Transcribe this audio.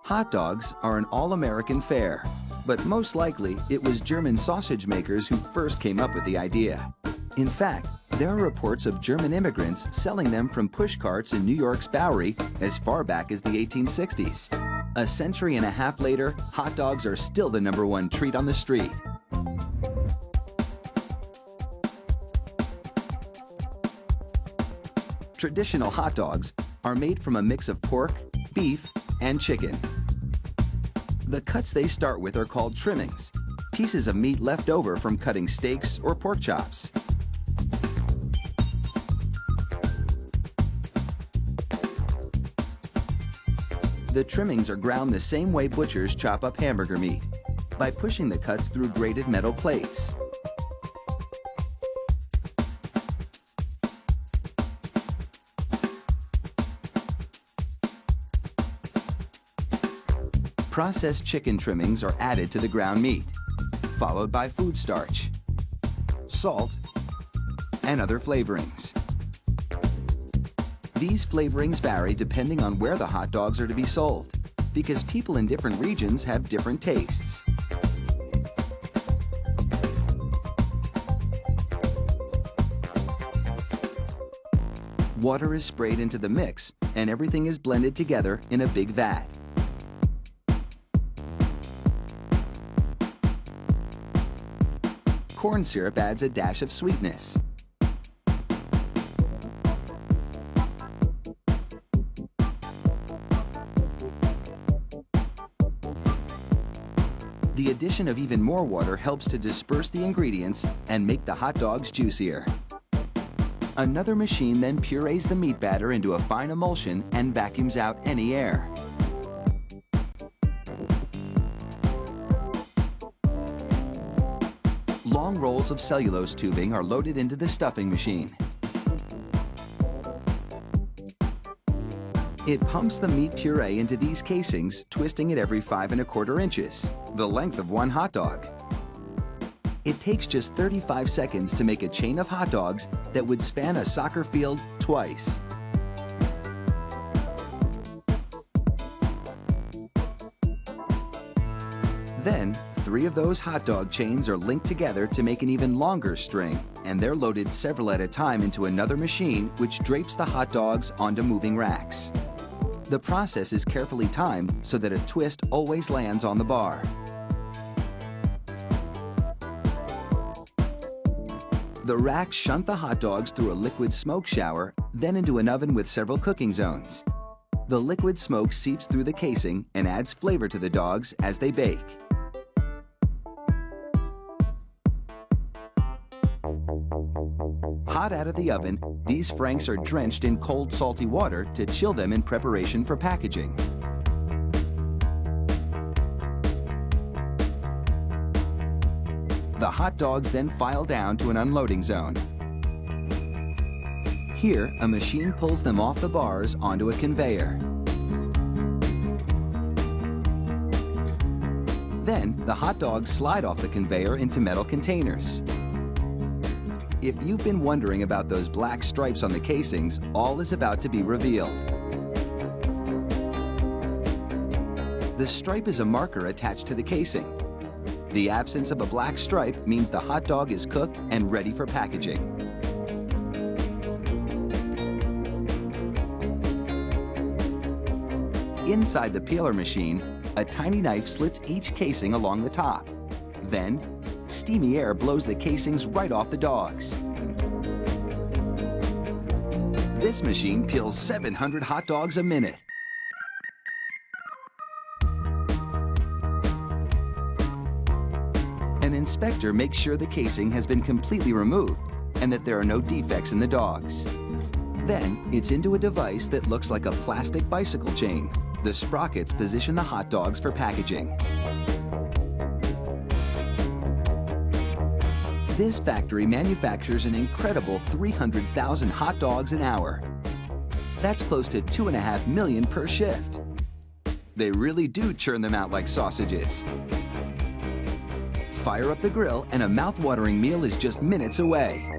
Hot dogs are an all-American fare, but most likely it was German sausage makers who first came up with the idea. In fact, there are reports of German immigrants selling them from push carts in New York's Bowery as far back as the 1860s. A century and a half later, hot dogs are still the #1 treat on the street. Traditional hot dogs are made from a mix of pork, beef, and chicken. The cuts they start with are called trimmings, pieces of meat left over from cutting steaks or pork chops. The trimmings are ground the same way butchers chop up hamburger meat, by pushing the cuts through grated metal plates. Processed chicken trimmings are added to the ground meat, followed by food starch, salt, and other flavorings. These flavorings vary depending on where the hot dogs are to be sold, because people in different regions have different tastes. Water is sprayed into the mix, and everything is blended together in a big vat. Corn syrup adds a dash of sweetness. The addition of even more water helps to disperse the ingredients and make the hot dogs juicier. Another machine then purees the meat batter into a fine emulsion and vacuums out any air. Long rolls of cellulose tubing are loaded into the stuffing machine. It pumps the meat puree into these casings, twisting it every 5 1/4 inches, the length of one hot dog. It takes just 35 seconds to make a chain of hot dogs that would span a soccer field twice. Then, 3 of those hot dog chains are linked together to make an even longer string, and they're loaded several at a time into another machine which drapes the hot dogs onto moving racks. The process is carefully timed so that a twist always lands on the bar. The racks shunt the hot dogs through a liquid smoke shower, then into an oven with several cooking zones. The liquid smoke seeps through the casing and adds flavor to the dogs as they bake. Hot out of the oven, these franks are drenched in cold, salty water to chill them in preparation for packaging. The hot dogs then file down to an unloading zone. Here, a machine pulls them off the bars onto a conveyor. Then, the hot dogs slide off the conveyor into metal containers. If you've been wondering about those black stripes on the casings, all is about to be revealed. The stripe is a marker attached to the casing. The absence of a black stripe means the hot dog is cooked and ready for packaging. Inside the peeler machine, a tiny knife slits each casing along the top. Then, steamy air blows the casings right off the dogs. This machine peels 700 hot dogs a minute. An inspector makes sure the casing has been completely removed and that there are no defects in the dogs. Then, it's into a device that looks like a plastic bicycle chain. The sprockets position the hot dogs for packaging. This factory manufactures an incredible 300,000 hot dogs an hour. That's close to 2.5 million per shift. They really do churn them out like sausages. Fire up the grill and a mouth-watering meal is just minutes away.